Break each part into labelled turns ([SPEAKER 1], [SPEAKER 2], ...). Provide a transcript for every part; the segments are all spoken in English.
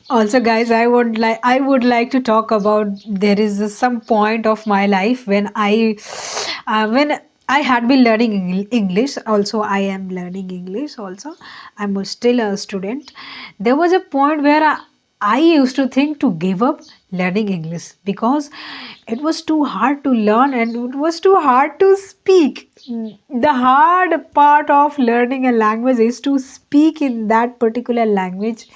[SPEAKER 1] Also, guys, I would like to talk about, there is some point of my life when I had been learning English. Also, I am learning English. Also, I'm still a student. There was a point where I used to think to give up learning English because it was too hard to learn and it was too hard to speak. The hard part of learning a language is to speak in that particular language,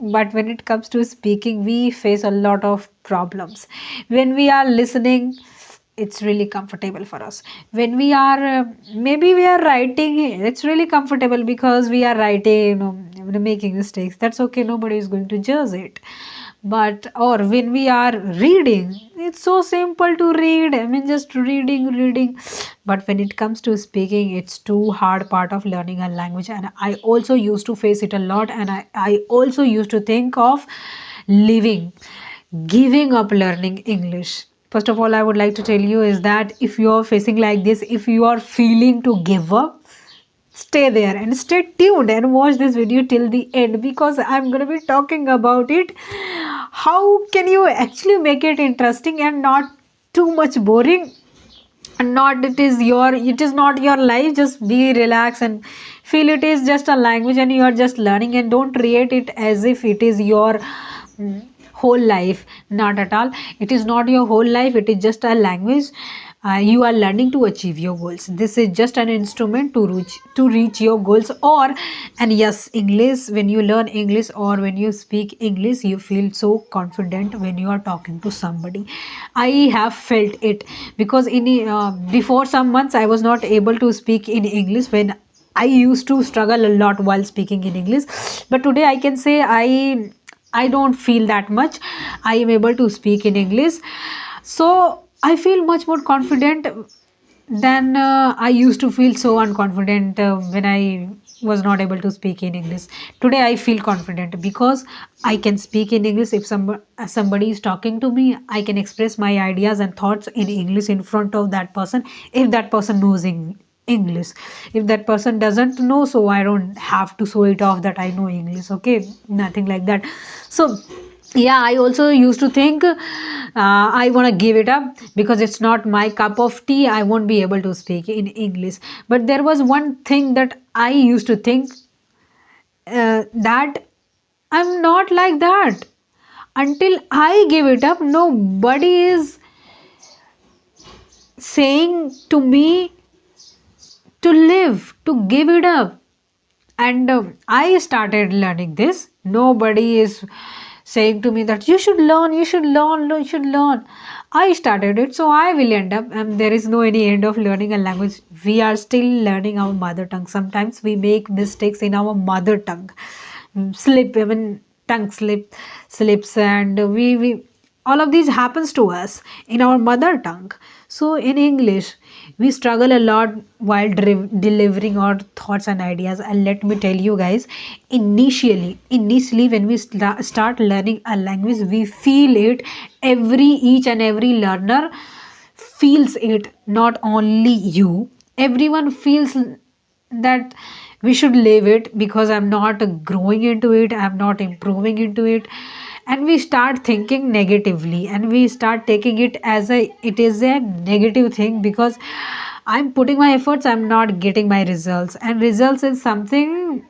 [SPEAKER 1] but when it comes to speaking we face a lot of problems. When we are listening, it's really comfortable for us. When we are maybe we are writing, it's really comfortable because we are writing, making mistakes, that's okay, nobody is going to judge it. But or when we are reading, it's so simple to read, I mean just reading. But when it comes to speaking, it's too hard part of learning a language, and I also used to face it a lot, and I also used to think of leaving, giving up learning English. First of all, I would like to tell you is that if you are facing like this, if you are feeling to give up, stay there and stay tuned and watch this video till the end, because I'm going to be talking about it. How can you actually make it interesting and not too much boring, and not it is not your life. Just be relaxed and feel it is just a language and you are just learning, and don't create it as if it is your whole life. Not at all, it is not your whole life, it is just a language. You are learning to achieve your goals. This is just an instrument to reach your goals. Or, and yes, English, when you learn English or when you speak English, you feel so confident when you are talking to somebody. I have felt it, because before some months I was not able to speak in English, when I used to struggle a lot while speaking in English. But today I can say I don't feel that much. I am able to speak in English. So I feel much more confident than I used to feel so unconfident when I was not able to speak in English. Today I feel confident because I can speak in English. If somebody is talking to me, I can express my ideas and thoughts in English in front of that person, if that person knows English. If that person doesn't know, so I don't have to show it off that I know English. Okay, nothing like that. So yeah, I also used to think I want to give it up because it's not my cup of tea, I won't be able to speak in English. But there was one thing that I used to think, that I'm not like that. Until I give it up, nobody is saying to me to live, to give it up. And I started learning this. Nobody is saying to me that you should learn, you should learn, you should learn. I started it, so I will end up, and there is no any end of learning a language. We are still learning our mother tongue. Sometimes we make mistakes in our mother tongue. Slip, I mean tongue slips, and we all of these happens to us in our mother tongue. So in English we struggle a lot while delivering our thoughts and ideas. And let me tell you guys, initially when we start learning a language, we feel it. Each and every learner feels it, not only you. Everyone feels that we should leave it because I'm not growing into it, I'm not improving into it. And we start thinking negatively, and we start taking it as it is a negative thing, because I'm putting my efforts, I'm not getting my results. And results is something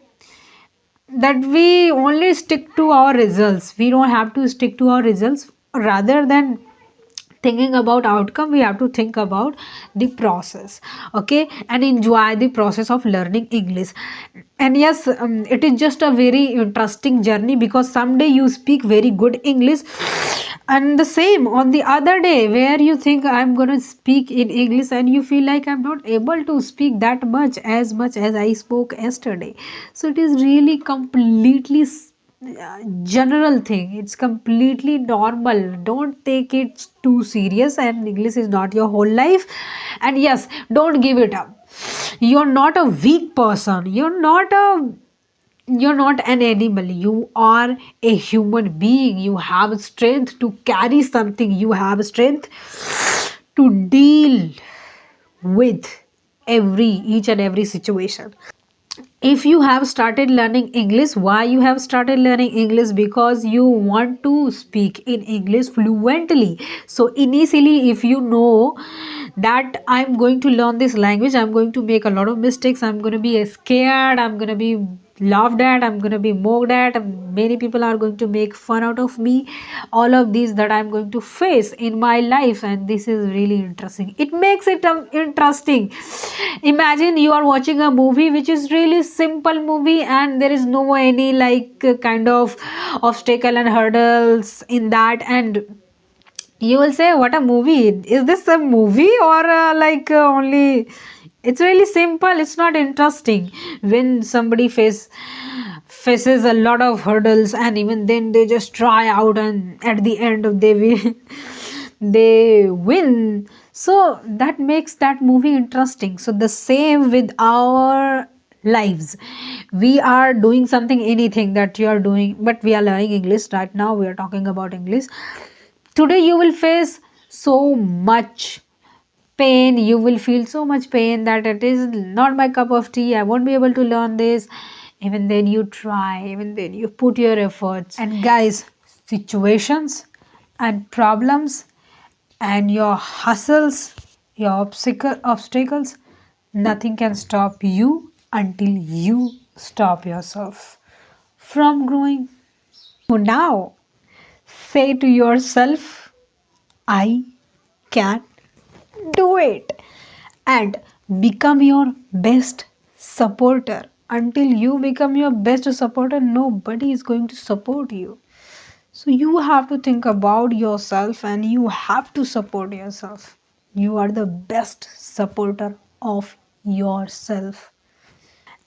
[SPEAKER 1] that we only stick to our results. We don't have to stick to our results. Rather than thinking about outcome, we have to think about the process. Okay, and enjoy the process of learning English. And yes, it is just a very interesting journey, because someday you speak very good English, and the same on the other day where you think I'm going to speak in English, and you feel like I'm not able to speak that much as I spoke yesterday. So it is really completely general thing, it's completely normal. Don't take it too serious, and English is not your whole life. And yes, don't give it up. You're not a weak person, you're not an animal, you are a human being. You have strength to carry something, you have strength to deal with each and every situation. if you have started learning English, why you have started learning English? Because you want to speak in English fluently. So initially, if you know that I'm going to learn this language, I'm going to make a lot of mistakes, I'm going to be scared, I'm going to be laughed at, I'm going to be mocked at, many people are going to make fun out of me, all of these that I'm going to face in my life. And this is really interesting, it makes it interesting. Imagine you are watching a movie which is really simple movie, and there is no any like kind of obstacle and hurdles in that, and you will say, what a movie, is this a movie or only, it's really simple, it's not interesting. When somebody faces a lot of hurdles, and even then they just try out, and at the end of they win, they win. So that makes that movie interesting. So the same with our lives, we are doing something, anything that you are doing, but we are learning English right now, we are talking about English. Today you will face so much pain, you will feel so much pain that it is not my cup of tea, I won't be able to learn this. Even then you try, even then you put your efforts. And guys, situations and problems and your hustles, your obstacles, nothing can stop you until you stop yourself from growing. So now say to yourself, I can do it, and become your best supporter. Until you become your best supporter, nobody is going to support you. So you have to think about yourself and you have to support yourself. You are the best supporter of yourself.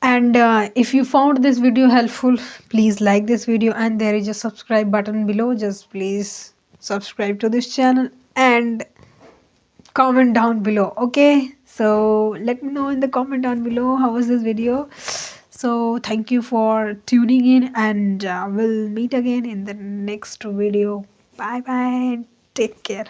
[SPEAKER 1] And if you found this video helpful, please like this video, and there is a subscribe button below. Just please subscribe to this channel and comment down below. Okay, so let me know in the comment down below how was this video. So thank you for tuning in, and we'll meet again in the next video. Bye bye, take care.